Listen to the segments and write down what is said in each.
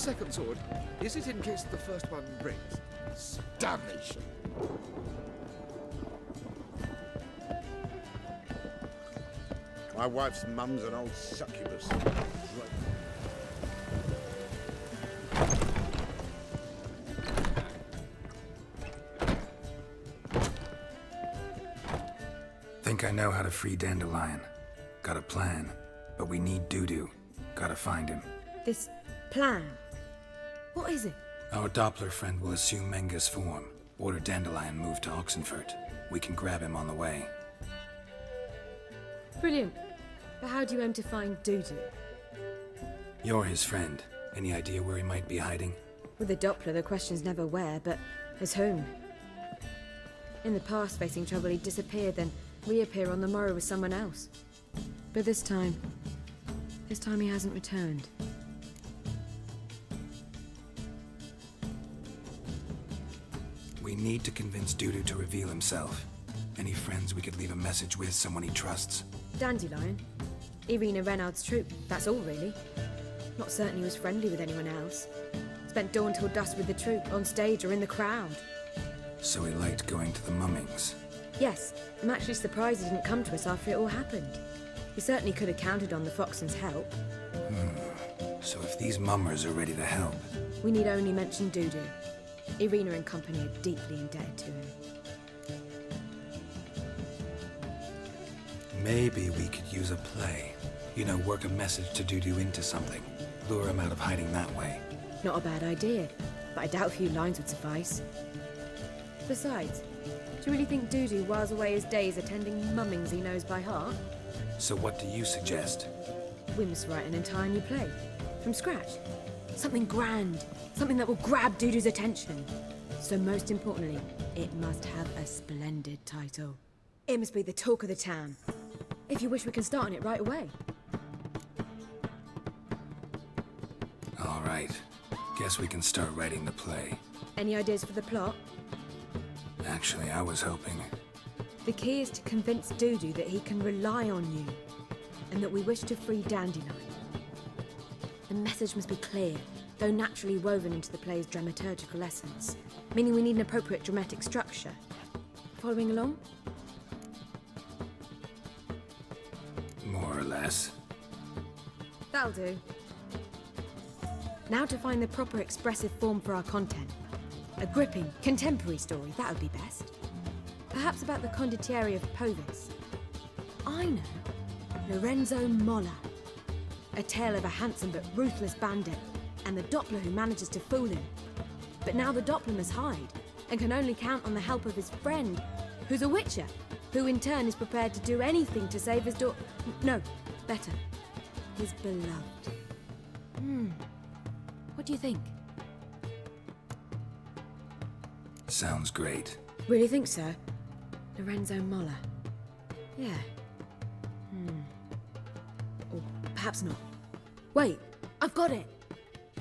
second sword, is it in case the first one breaks? Stagnation. My wife's mum's an old succubus. Think I know how to free Dandelion. Got a plan, but we need Dudu. Gotta find him. This plan? What is it? Our Doppler friend will assume Menga's form. Order Dandelion moved to Oxenfurt. We can grab him on the way. Brilliant. But how do you aim to find Dudu? You're his friend. Any idea where he might be hiding? With the Doppler, the question's never where, but as whom? In the past, facing trouble, he'd disappear, then reappear on the morrow with someone else. But this time he hasn't returned. We need to convince Dudu to reveal himself. Any friends we could leave a message with, someone he trusts? Dandelion. Irina Renard's troupe, that's all really. Not certain he was friendly with anyone else. Spent dawn till dusk with the troupe, on stage or in the crowd. So he liked going to the mummings. Yes, I'm actually surprised he didn't come to us after it all happened. He certainly could have counted on the Foxton's help. So if these mummers are ready to help... We need only mention Dudu. Irina and company are deeply indebted to him. Maybe we could use a play. You know, work a message to Dudu into something. Lure him out of hiding that way. Not a bad idea, but I doubt a few lines would suffice. Besides, do you really think Dudu whiles away his days attending mummings he knows by heart? So what do you suggest? We must write an entire new play. From scratch. Something grand. Something that will grab Dudu's attention. So most importantly, it must have a splendid title. It must be the talk of the town. If you wish, we can start on it right away. All right. Guess we can start writing the play. Any ideas for the plot? Actually, I was hoping... The key is to convince Dudu that he can rely on you, and that we wish to free Dandelion. The message must be clear, though naturally woven into the play's dramaturgical essence, meaning we need an appropriate dramatic structure. Following along? More or less. That'll do. Now to find the proper expressive form for our content. A gripping, contemporary story, that would be best. Perhaps about the condottieri of Povis. I know. Lorenzo Molla. A tale of a handsome but ruthless bandit, and the Doppler who manages to fool him. But now the Doppler must hide, and can only count on the help of his friend, who's a Witcher, who in turn is prepared to do anything to save his daughter. No, better. His beloved. What do you think? Sounds great. Really think so? Lorenzo Molla. Yeah. Or perhaps not. Wait, I've got it!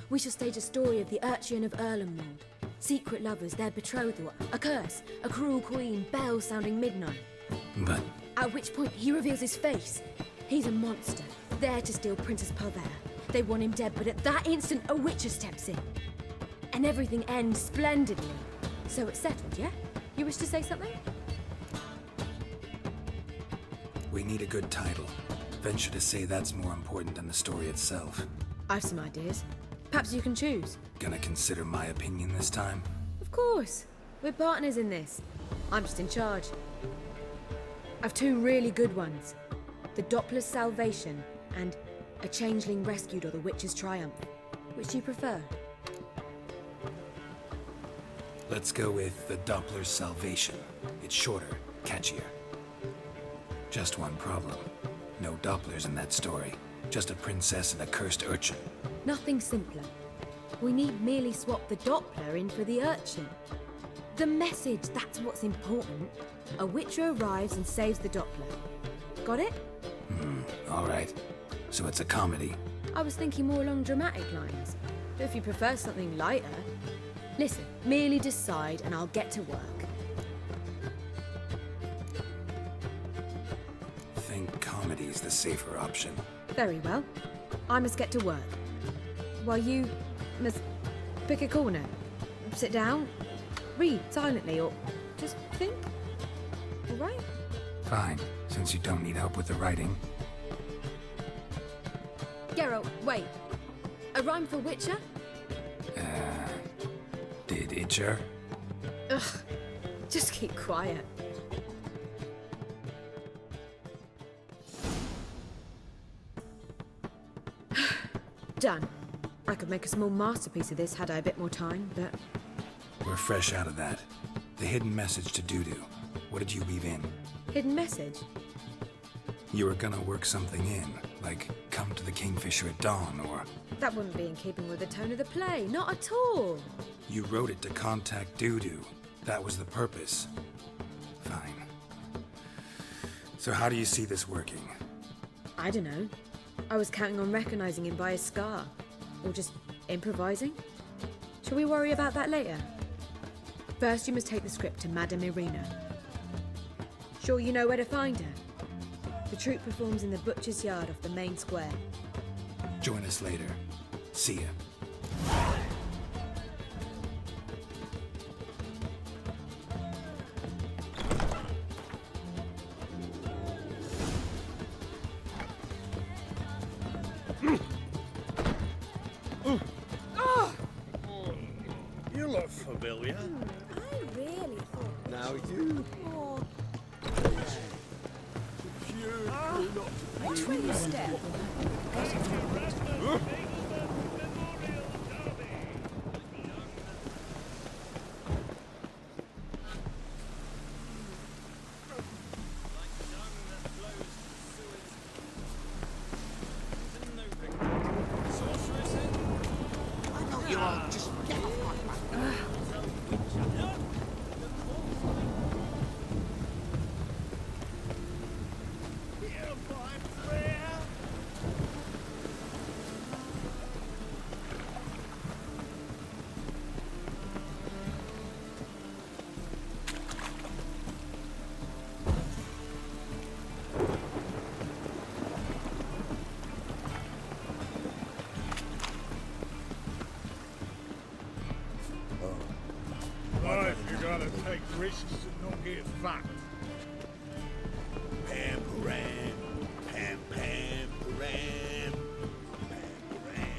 We shall stage a story of the Urchin of Erlenwald. Secret lovers, their betrothal, a curse, a cruel queen, bells sounding midnight. But... At which point he reveals his face. He's a monster, there to steal Princess Pavere. They want him dead, but at that instant a Witcher steps in. And everything ends splendidly. So it's settled, yeah? You wish to say something? we need a good title. Venture to say that's more important than the story itself. I've some ideas. Perhaps you can choose. Gonna consider my opinion this time? Of course. We're partners in this. I'm just in charge. I've two really good ones. The Doppler's Salvation and A Changeling Rescued or the Witch's Triumph. Which do you prefer? Let's go with the Doppler's Salvation. It's shorter, catchier. Just one problem. No Dopplers in that story. Just a princess and a cursed urchin. Nothing simpler. We need merely swap the Doppler in for the urchin. The message, that's what's important. A Witcher arrives and saves the Doppler. Got it? All right. So it's a comedy. I was thinking more along dramatic lines. But if you prefer something lighter... Listen, merely decide and I'll get to work. Think comedy's the safer option. Very well. I must get to work. While you Must pick a corner, sit down, read silently, or just think. All right? Fine, since you don't need help with the writing. Geralt, wait. A rhyme for Witcher? Did Itcher? Ugh, just keep quiet. Done. I could make a small masterpiece of this had I a bit more time, but... We're fresh out of that. The hidden message to Dudu. What did you weave in? Hidden message? You were gonna work something in, like come to the Kingfisher at dawn, or... That wouldn't be in keeping with the tone of the play, not at all. You wrote it to contact Dudu. That was the purpose. Fine. So how do you see this working? I don't know. I was counting on recognizing him by his scar. Or just improvising. Shall we worry about that later? First, you must take the script to Madame Irina. Sure you know where to find her? The troupe performs in the butcher's yard off the main square. Join us later. See ya. You look familiar. I really thought. Now you. Oh, Not watch where you step. I know you are. Just get off my back. Life, you gotta take risks and not get fucked. Pam Param. Pam Pam Param. Pam Param.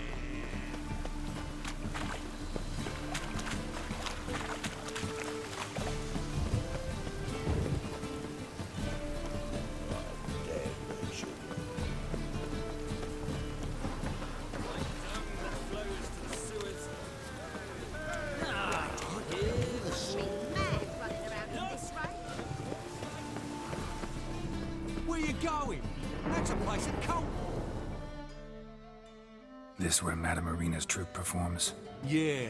Where you going? That's a place of cult. This where Madame Irina's troupe performs? Yeah,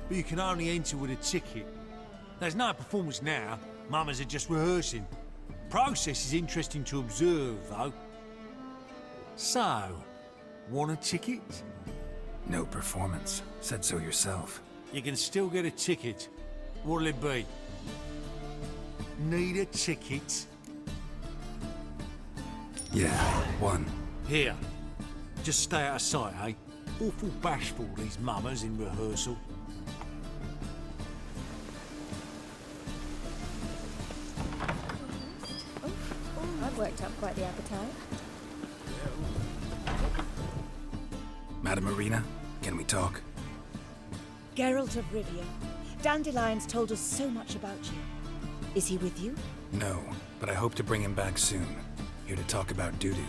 but you can only enter with a ticket. There's no performance now. Mamas are just rehearsing. Process is interesting to observe, though. So, want a ticket? No performance. Said so yourself. You can still get a ticket. What'll it be? Need a ticket? Yeah, one. Here. Just stay out of sight, eh? Awful bashful, these mamas in rehearsal. I've worked up quite the appetite. Madame Irina, can we talk? Geralt of Rivia. Dandelion's told us so much about you. Is he with you? No, but I hope to bring him back soon. Here to talk about Dudu.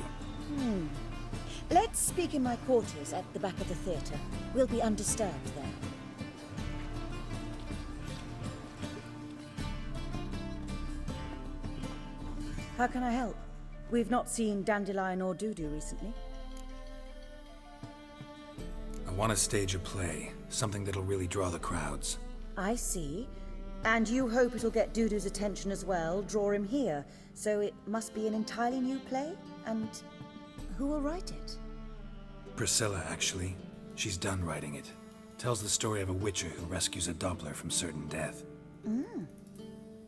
Let's speak in my quarters at the back of the theatre. We'll be undisturbed there. How can I help? We've not seen Dandelion or Dudu recently. I want to stage a play, something that'll really draw the crowds. I see. And you hope it'll get Dudu's attention as well, draw him here. So it must be an entirely new play? And who will write it? Priscilla, actually. She's done writing it. Tells the story of a witcher who rescues a Doppler from certain death.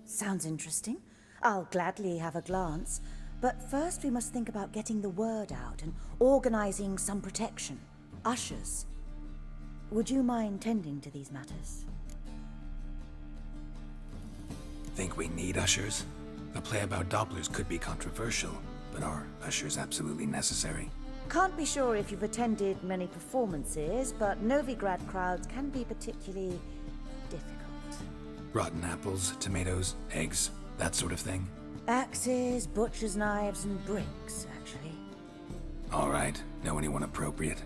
Sounds interesting. I'll gladly have a glance. But first we must think about getting the word out and organizing some protection. Ushers. Would you mind tending to these matters? Think we need ushers? A play about Dopplers could be controversial, but are ushers absolutely necessary? Can't be sure if you've attended many performances, but Novigrad crowds can be particularly difficult. Rotten apples, tomatoes, eggs, that sort of thing? Axes, butcher's knives, and bricks, actually. All right. Know anyone appropriate?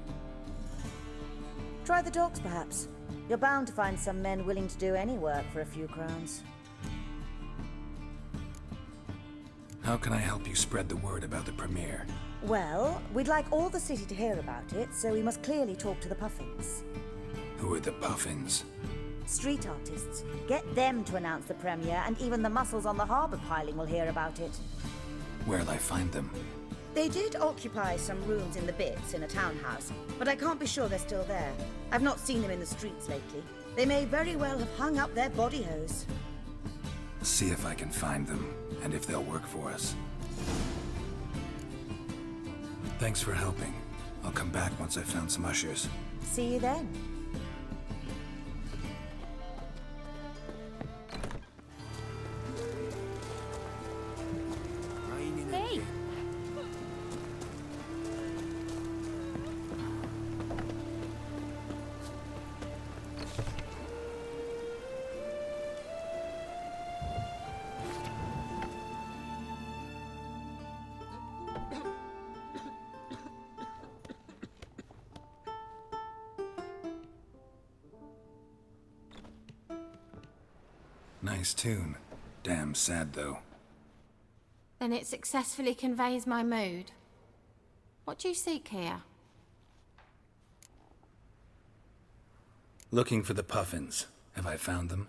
Try the dogs, perhaps. You're bound to find some men willing to do any work for a few crowns. How can I help you spread the word about the premiere? Well, we'd like all the city to hear about it, so we must clearly talk to the Puffins. Who are the Puffins? Street artists. Get them to announce the premiere, and even the muscles on the harbour piling will hear about it. Where'll I find them? They did occupy some rooms in the Bits in a townhouse, but I can't be sure they're still there. I've not seen them in the streets lately. They may very well have hung up their body hose. See if I can find them, and if they'll work for us. Thanks for helping. I'll come back once I've found some ushers. See you then. Hey! Nice tune. Damn sad, though. Then it successfully conveys my mood. What do you seek here? Looking for the Puffins. Have I found them?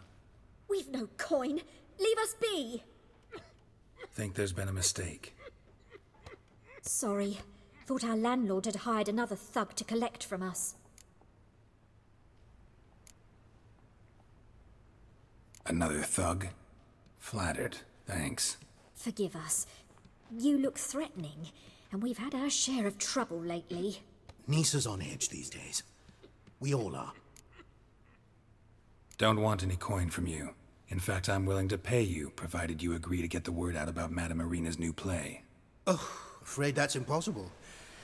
We've no coin. Leave us be. Think there's been a mistake. Sorry. Thought our landlord had hired another thug to collect from us. Another thug? Flattered. Thanks. Forgive us. You look threatening, and we've had our share of trouble lately. Nisa's on edge these days. We all are. Don't want any coin from you. In fact, I'm willing to pay you, provided you agree to get the word out about Madame Irina's new play. Oh, afraid that's impossible.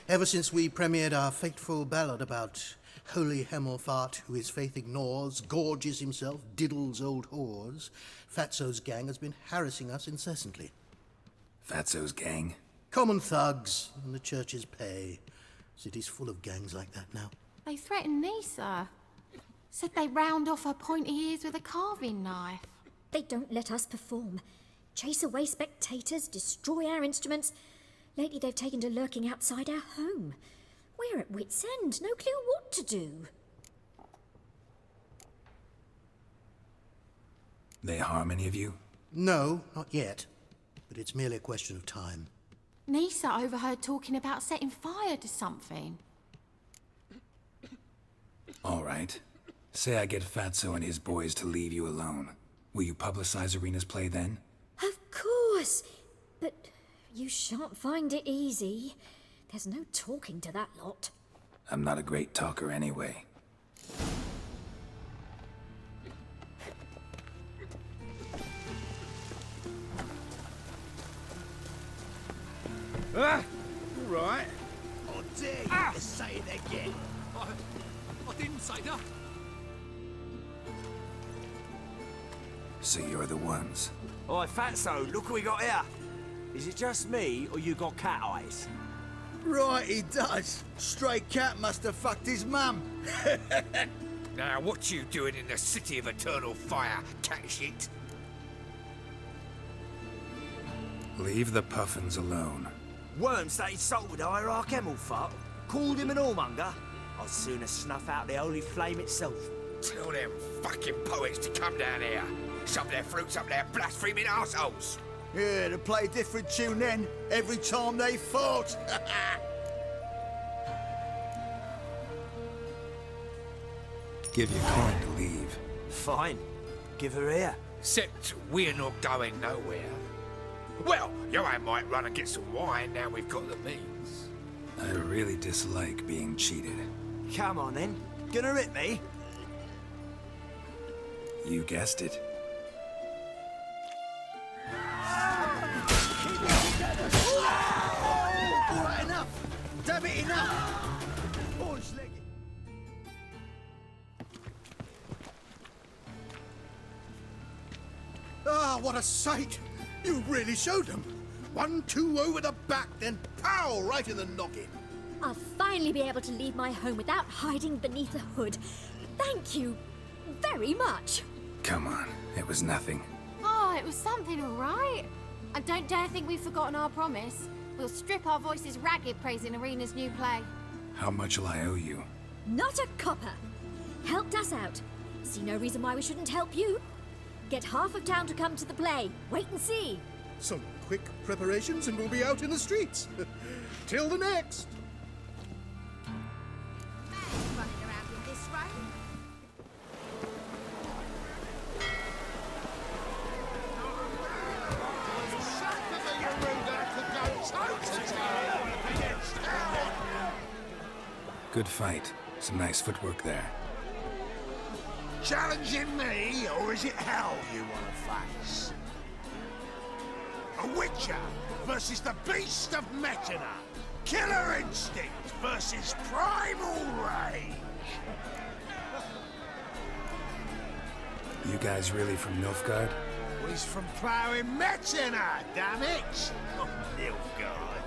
Ever since we premiered our fateful ballad about holy Hemelfart, who his faith ignores, gorges himself, diddles old whores, Fatso's gang has been harassing us incessantly. Fatso's gang? Common thugs, and the church's pay. City's full of gangs like that now. They threatened Nisa. Said they round off her pointy ears with a carving knife. They don't let us perform. Chase away spectators, destroy our instruments. Lately they've taken to lurking outside our home. We're at wit's end, no clue what to do. They harm any of you? No, not yet. But it's merely a question of time. Nisa overheard talking about setting fire to something. All right. Say I get Fatso and his boys to leave you alone. Will you publicize Irina's play then? Of course, but you shan't find it easy. There's no talking to that lot. I'm not a great talker anyway. Ah! All right. I dare you to say it again. I didn't say that. So you're the ones. Oi, Fatso, look what we got here. Is it just me, or you got cat eyes? Right, he does. Stray cat must have fucked his mum. Now, what you doing in the city of eternal fire, cat shit? Leave the Puffins alone. Worms that insulted Hierarch Hemelfart, called him an whoremonger. I'd sooner snuff out the holy flame itself. Tell them fucking poets to come down here. Shove their fruits up their blaspheming arseholes. Yeah, to play a different tune then, every time they fought. Give you coin to leave. Fine. Give her here. Except we're not going nowhere. Well, you and I might run and get some wine now we've got the means. I really dislike being cheated. Come on then. Gonna hit me? You guessed it. All right, enough! Damn it, enough! Orange-legged. Ah, what a sight! You really showed them. 1-2 over the back, then pow! Right in the noggin. I'll finally be able to leave my home without hiding beneath a hood. Thank you very much. Come on, it was nothing. Oh, it was something, all right. And don't dare think we've forgotten our promise. We'll strip our voices ragged praising Arena's new play. How much will I owe you? Not a copper. Helped us out. See no reason why we shouldn't help you. Get half of town to come to the play. Wait and see. Some quick preparations and we'll be out in the streets. Till the next. Running around in this road. Good fight. Some nice footwork there. Challenging me, or is it hell you want to face? A Witcher versus the Beast of Metina. Killer instinct versus primal rage. You guys really from Nilfgaard? Well, he's from ploughing Metina, damn it! Oh, Nilfgaard.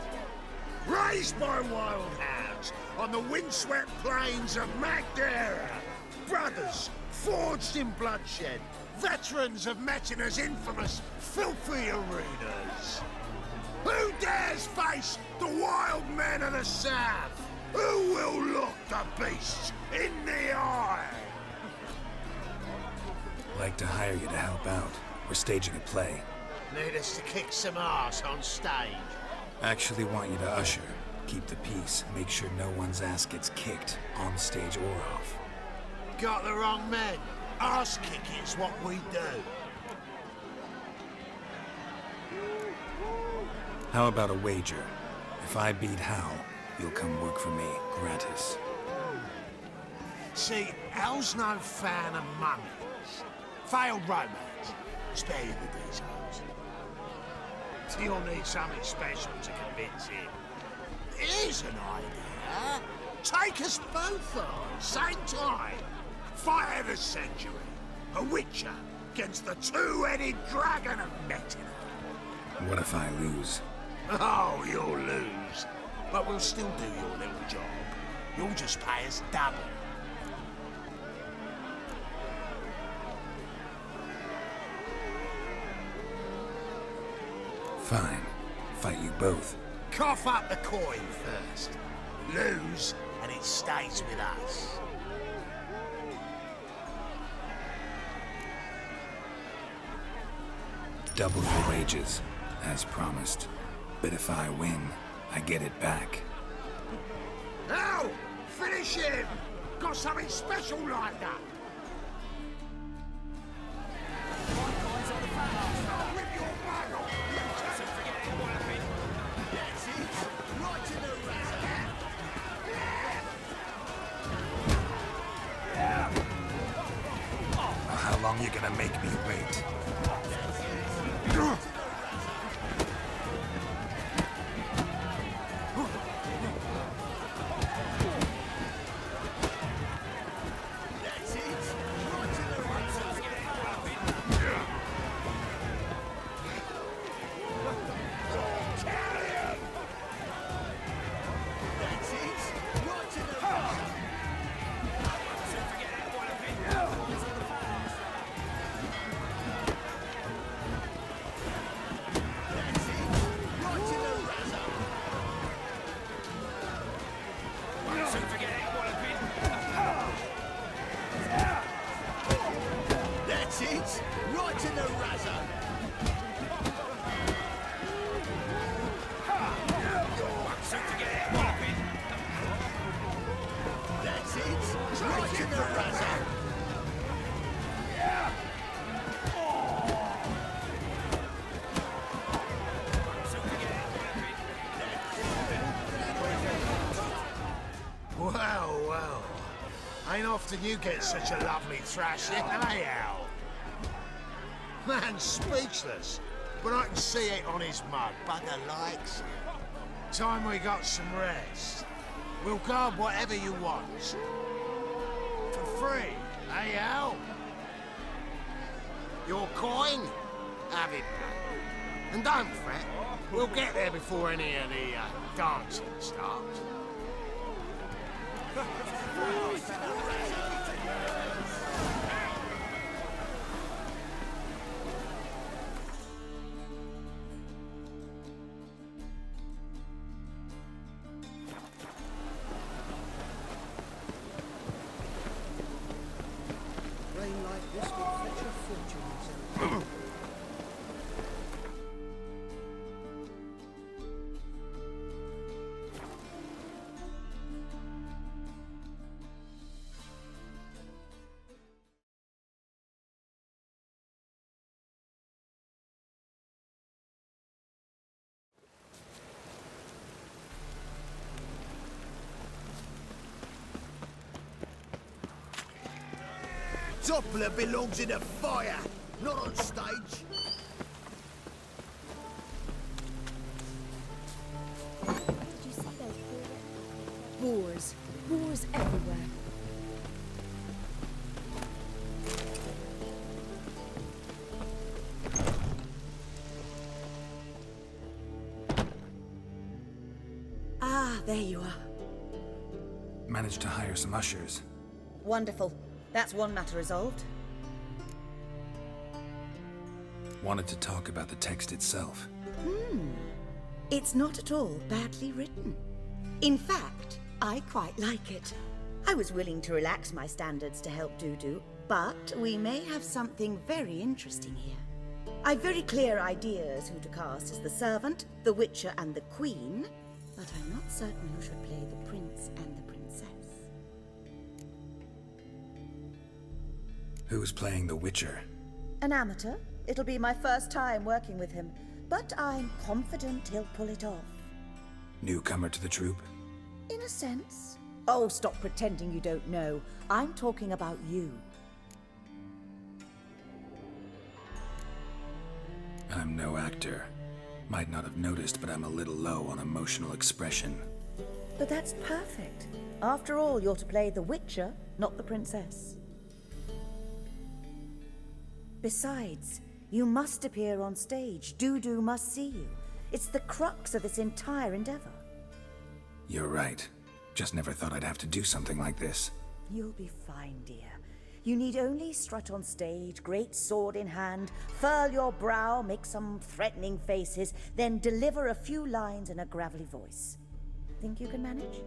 Raised by wild hounds on the windswept plains of Magdera. Brothers forged in bloodshed. Veterans of Metina's infamous filthy arenas. Who dares face the wild men of the south? Who will look the beasts in the eye? Like to hire you to help out. We're staging a play. Need us to kick some ass on stage. Actually want you to usher. Keep the peace. Make sure no one's ass gets kicked, on stage or off. Got the wrong men. Ass kicking's what we do. How about a wager? If I beat Hal, you'll come work for me, gratis. See, Hal's no fan of mummies. Failed romance. Spare you the details. You'll need something special to convince him. Here's an idea. Take us both on, same time. Fight of the century. A Witcher against the two-headed dragon of Metina. What if I lose? Oh, you'll lose. But we'll still do your little job. You'll just pay us double. Fine. Fight you both. Cough up the coin first. Lose, and it stays with us. Double your wages, as promised. But if I win, I get it back. Now, finish him! Got something special lined up. How long you gonna make me wait? often you get such a lovely thrashing, eh, Al? Man's speechless, but I can see it on his mug. Bugger likes it. Time we got some rest. We'll guard whatever you want. For free, eh, Al? Your coin? Have it back. And don't fret, we'll get there before any of the dancing starts. Rain like this will fetch a fortune. Doppler belongs in a fire, not on stage. Did you see those Boars. Boars everywhere. Ah, there you are. Managed to hire some ushers. Wonderful. That's one matter resolved. Wanted to talk about the text itself. It's not at all badly written. In fact, I quite like it. I was willing to relax my standards to help Dudu, but we may have something very interesting here. I've very clear ideas who to cast as the servant, the Witcher, and the Queen, but I'm not certain who should play the Prince and the Princess. Who's playing the Witcher? An amateur. It'll be my first time working with him, but I'm confident he'll pull it off. Newcomer to the troupe? In a sense. Oh, stop pretending you don't know. I'm talking about you. I'm no actor. Might not have noticed, but I'm a little low on emotional expression. But that's perfect. After all, you're to play the Witcher, not the Princess. Besides, you must appear on stage. Dudu must see you. It's the crux of this entire endeavor. You're right. Just never thought I'd have to do something like this. You'll be fine, dear. You need only strut on stage, great sword in hand, furl your brow, make some threatening faces, then deliver a few lines in a gravelly voice. Think you can manage?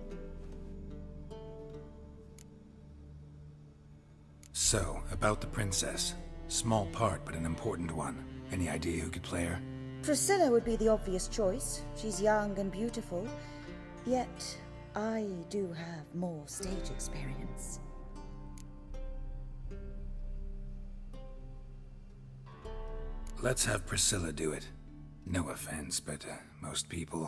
So, about the princess. Small part, but an important one. Any idea who could play her? Priscilla would be the obvious choice. She's young and beautiful. Yet, I do have more stage experience. Let's have Priscilla do it. No offense, but most people...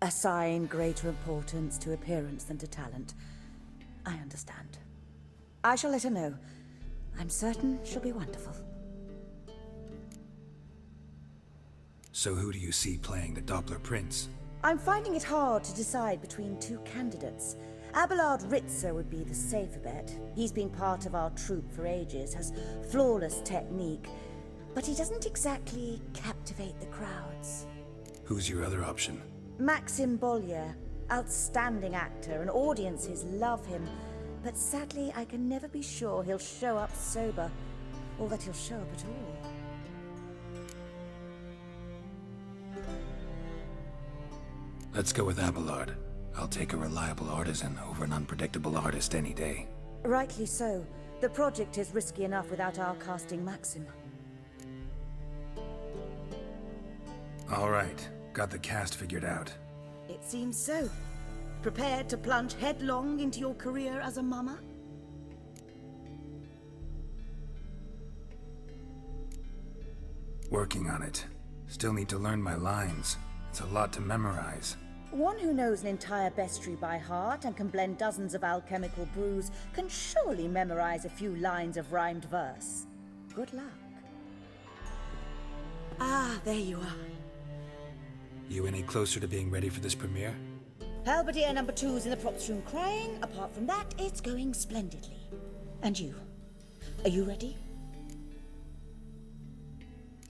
Assign greater importance to appearance than to talent. I understand. I shall let her know. I'm certain she'll be wonderful. So who do you see playing the Doppler Prince? I'm finding it hard to decide between two candidates. Abelard Ritzer would be the safer bet. He's been part of our troupe for ages, has flawless technique, but he doesn't exactly captivate the crowds. Who's your other option? Maxim Bollier, outstanding actor, and audiences love him. But sadly, I can never be sure he'll show up sober, or that he'll show up at all. Let's go with Abelard. I'll take a reliable artisan over an unpredictable artist any day. Rightly so. The project is risky enough without our casting Maxim. All right. Got the cast figured out. It seems so. Prepared to plunge headlong into your career as a mama? Working on it. Still need to learn my lines. It's a lot to memorize. One who knows an entire bestiary by heart and can blend dozens of alchemical brews can surely memorize a few lines of rhymed verse. Good luck. Ah, there you are. You any closer to being ready for this premiere? Halberdier number 2's in the props room crying. Apart from that, it's going splendidly. And you? Are you ready?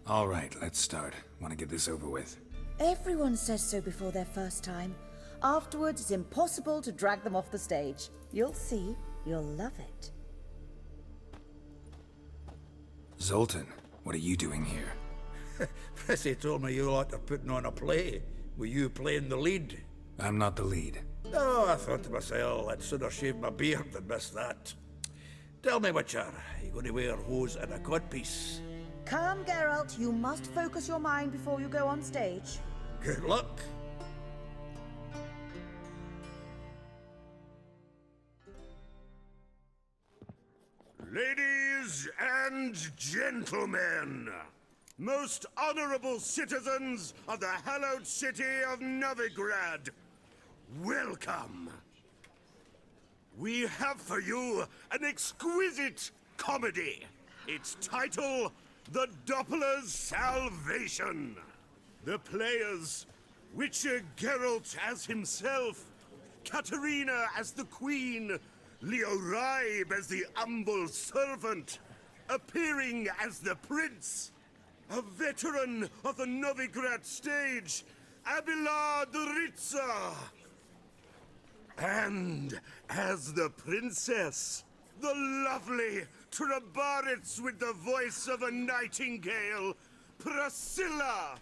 All right, let's start. Want to get this over with. Everyone says so before their first time. Afterwards, it's impossible to drag them off the stage. You'll see. You'll love it. Zoltan, what are you doing here? Prissy told me you liked putting on a play. Were you playing the lead? I'm not the lead. Oh, I thought to myself, I'd sooner shave my beard than miss that. Tell me, Witcher, are you going to wear hose and a codpiece? Come, Geralt. You must focus your mind before you go on stage. Good luck. Ladies and gentlemen, most honorable citizens of the hallowed city of Novigrad, welcome. We have for you an exquisite comedy. Its title, The Doppler's Salvation. The players, Witcher Geralt as himself, Katerina as the Queen, Leo Raib as the humble servant, appearing as the Prince, a veteran of the Novigrad stage, Abelard Ritza, and as the Princess, the lovely Trabaritz with the voice of a nightingale, Priscilla.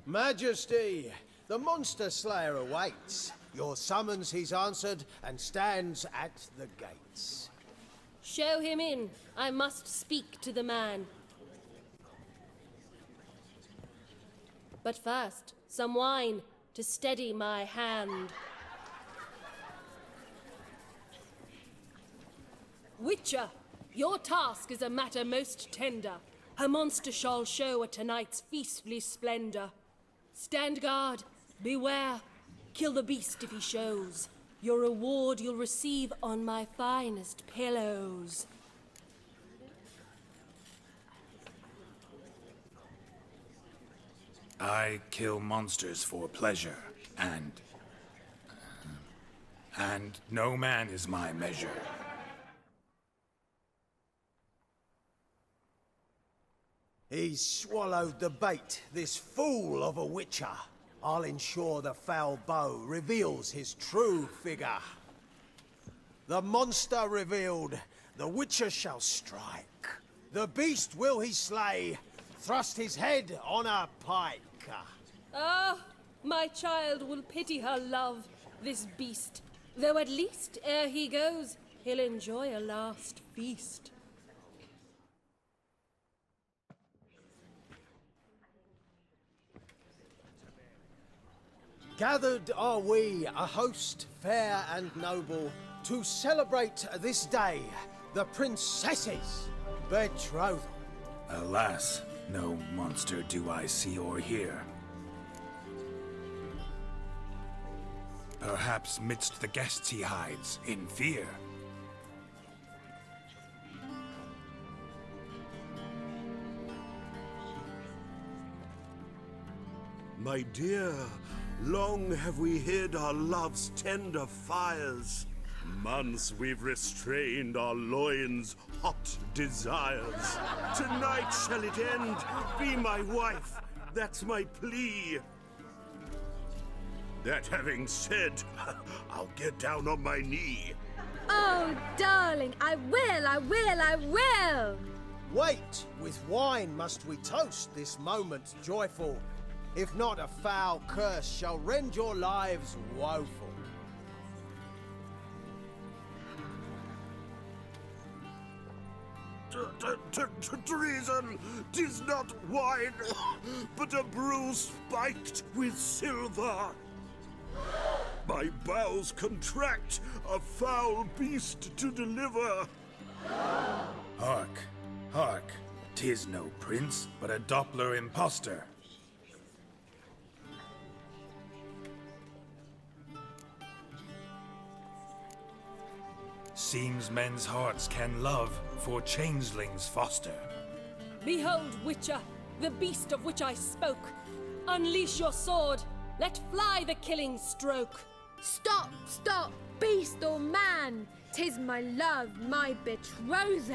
Majesty, the monster slayer awaits. Your summons he's answered and stands at the gates. Show him in. I must speak to the man. But first, some wine to steady my hand. Witcher, your task is a matter most tender. A monster shall show at tonight's feastly splendor. Stand guard, beware, kill the beast if he shows. Your reward you'll receive on my finest pillows. I kill monsters for pleasure, and no man is my measure. He's swallowed the bait, this fool of a witcher. I'll ensure the foul bow reveals his true figure. The monster revealed, the witcher shall strike. The beast will he slay, thrust his head on a pike. Ah, my child will pity her love, this beast. Though at least, ere he goes, he'll enjoy a last feast. Gathered are we, a host fair and noble, to celebrate this day, the princess's betrothal. Alas, no monster do I see or hear. Perhaps midst the guests he hides, in fear. My dear, long have we hid our love's tender fires. Months we've restrained our loins' hot desires. Tonight shall it end. Be my wife. That's my plea. That having said, I'll get down on my knee. Oh, darling, I will! Wait, with wine must we toast this moment joyful. If not, a foul curse shall rend your lives woeful. Treason! 'Tis not wine, but a brew spiked with silver. My bowels contract, a foul beast to deliver. Hark, hark. 'Tis no prince, but a Doppler impostor. Seems men's hearts can love, for changelings foster. Behold, Witcher, the beast of which I spoke. Unleash your sword. Let fly the killing stroke. Stop, stop, beast or man! 'Tis my love, my betrothed.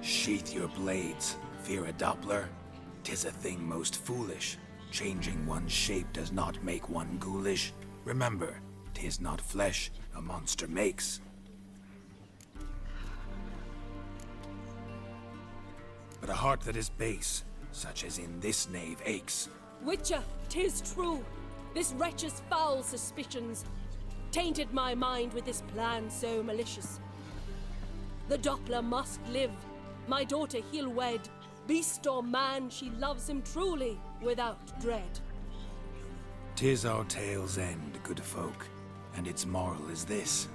Sheath your blades, fear a Doppler. 'Tis a thing most foolish. Changing one's shape does not make one ghoulish. Remember, 'tis not flesh a monster makes. But a heart that is base, such as in this knave aches. Witcher, 'tis true. This wretch's foul suspicions tainted my mind with this plan so malicious. The Doppler must live. My daughter he'll wed. Beast or man, she loves him truly, without dread. 'Tis our tale's end, good folk, and its moral is this.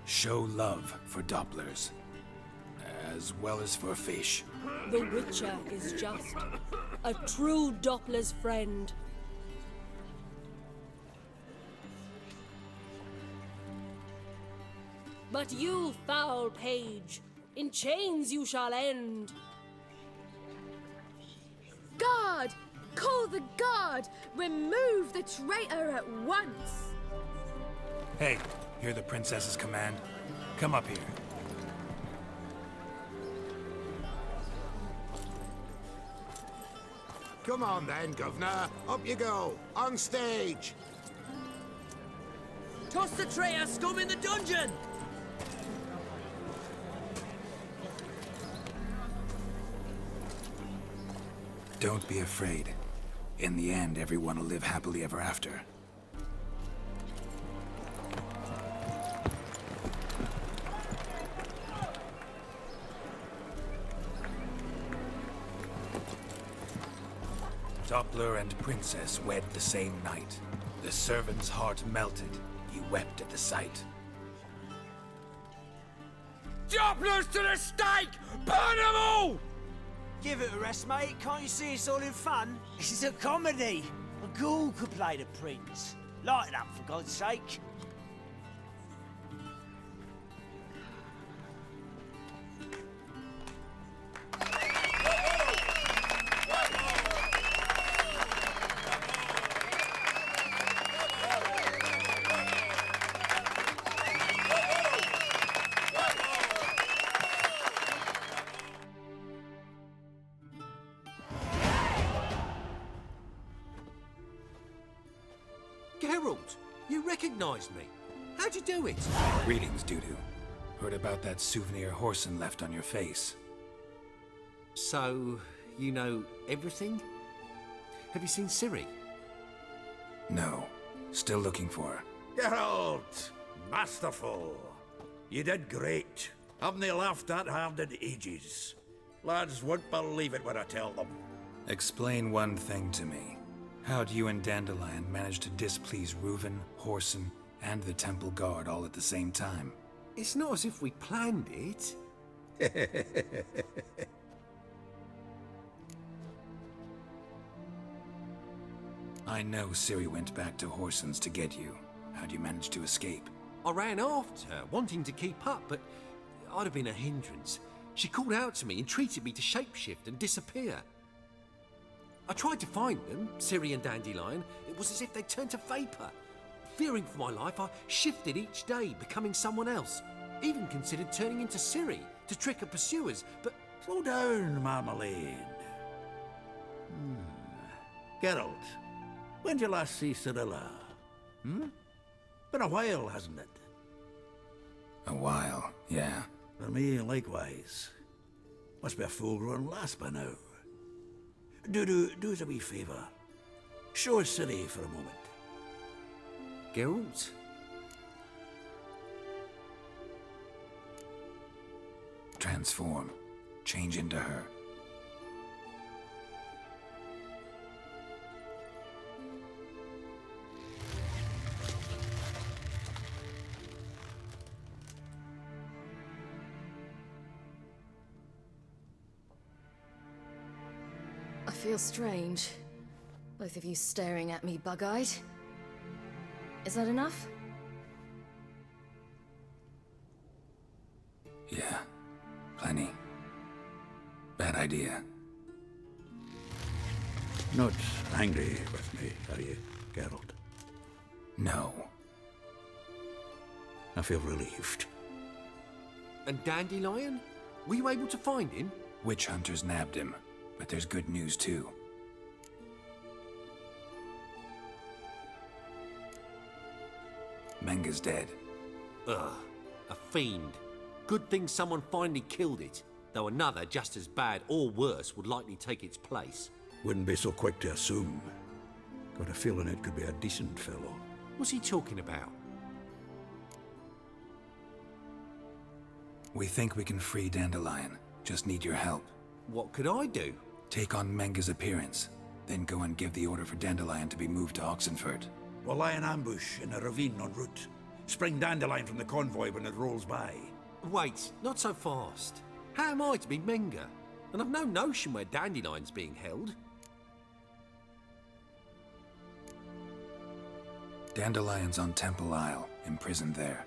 Show love for Dopplers, as well as for fish. The Witcher is just a true Doppler's friend. But you, foul page, in chains you shall end. Guard! Call the guard! Remove the traitor at once! Hey, hear the princess's command? Come up here. Come on then, Governor. Up you go. On stage. Toss the traitor scum in the dungeon! Don't be afraid. In the end, everyone will live happily ever after. Doppler and princess wed the same night. The servant's heart melted. He wept at the sight. Dopplers to the stake! Burn them all! Give it a rest, mate. Can't you see it's all in fun? This is a comedy. A ghoul could play the prince. Lighten up, for God's sake. Geralt, you recognized me. How'd you do it? Greetings, Dudu. Heard about that souvenir Horson left on your face. So, you know everything? Have you seen Ciri? No. Still looking for her. Geralt! Masterful! You did great. Haven't they laughed that hard in ages? Lads won't believe it when I tell them. Explain one thing to me. How'd you and Dandelion manage to displease Reuven, Horson, and the Temple Guard all at the same time? It's not as if we planned it. I know Ciri went back to Horson's to get you. How'd you manage to escape? I ran after her, wanting to keep up, but I'd have been a hindrance. She called out to me, entreated me to shapeshift and disappear. I tried to find them, Ciri and Dandelion. It was as if they turned to vapor. Fearing for my life, I shifted each day, becoming someone else. Even considered turning into Ciri to trick her pursuers, but... Slow down, Marmalade. Geralt, when did you last see Cirilla? Been a while, hasn't it? A while, yeah. For me, likewise. Must be a full-grown lass by now. Do us a wee favour. Show us Ciri for a moment. Geralt? Transform. Change into her. I feel strange. Both of you staring at me bug-eyed. Is that enough? Yeah, plenty. Bad idea. Not angry with me, are you, Geralt? No. I feel relieved. And Dandelion? Were you able to find him? Witch hunters nabbed him, but there's good news too. Menga's dead. Ugh, a fiend. Good thing someone finally killed it, though another just as bad or worse would likely take its place. Wouldn't be so quick to assume. Got a feeling it could be a decent fellow. What's he talking about? We think we can free Dandelion. Just need your help. What could I do? Take on Menga's appearance, then go and give the order for Dandelion to be moved to Oxenford. We'll lie in ambush in a ravine en route. Spring Dandelion from the convoy when it rolls by. Wait, not so fast. How am I to be Menga? And I've no notion where Dandelion's being held. Dandelion's on Temple Isle, imprisoned there.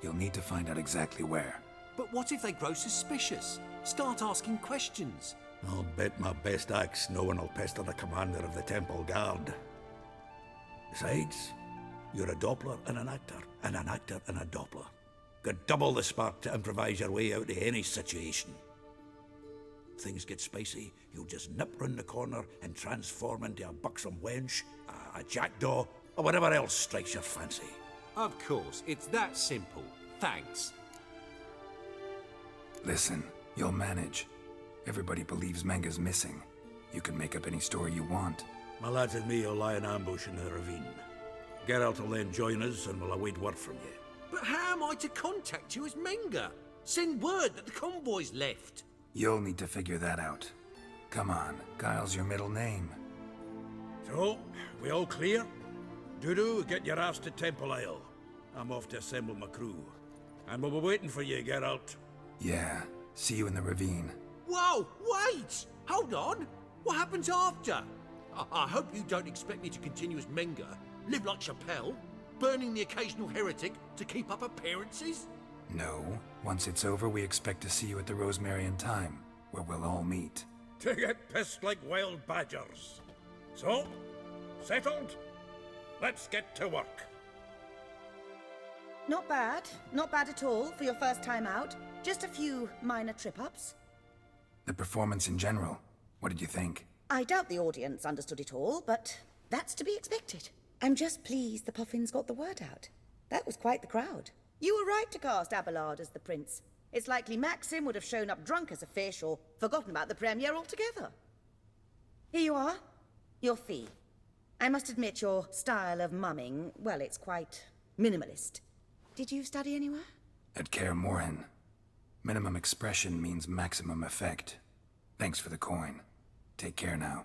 You'll need to find out exactly where. But what if they grow suspicious? Start asking questions. I'll bet my best axe no one will pester the commander of the Temple Guard. Besides, you're a Doppler and an actor and a Doppler. Got double the spark to improvise your way out of any situation. Things get spicy, you'll just nip round the corner and transform into a buxom wench, a jackdaw, or whatever else strikes your fancy. Of course, it's that simple. Thanks. Listen, you'll manage. Everybody believes Menga's missing. You can make up any story you want. My lads and me will lie in ambush in the ravine. Geralt will then join us and we'll await word from you. But how am I to contact you as Menga? Send word that the convoy's left. You'll need to figure that out. Come on, Guile's your middle name. So, we all clear? Dudu, get your ass to Temple Isle. I'm off to assemble my crew. And we'll be waiting for you, Geralt. Yeah, see you in the ravine. Whoa, wait! Hold on! What happens after? I hope you don't expect me to continue as Menga, live like Chappelle, burning the occasional heretic to keep up appearances? No. Once it's over, we expect to see you at the Rosemary and Thyme, where we'll all meet. To get pissed like wild badgers. So, settled? Let's get to work. Not bad. Not bad at all for your first time out. Just a few minor trip-ups. The performance in general, what did you think? I doubt the audience understood it all, but that's to be expected. I'm just pleased the Puffins got the word out. That was quite the crowd. You were right to cast Abelard as the prince. It's likely Maxim would have shown up drunk as a fish or forgotten about the premiere altogether. Here you are. Your fee. I must admit your style of mumming, well, it's quite minimalist. Did you study anywhere? At Kaer Morhen. Minimum expression means maximum effect. Thanks for the coin. Take care now.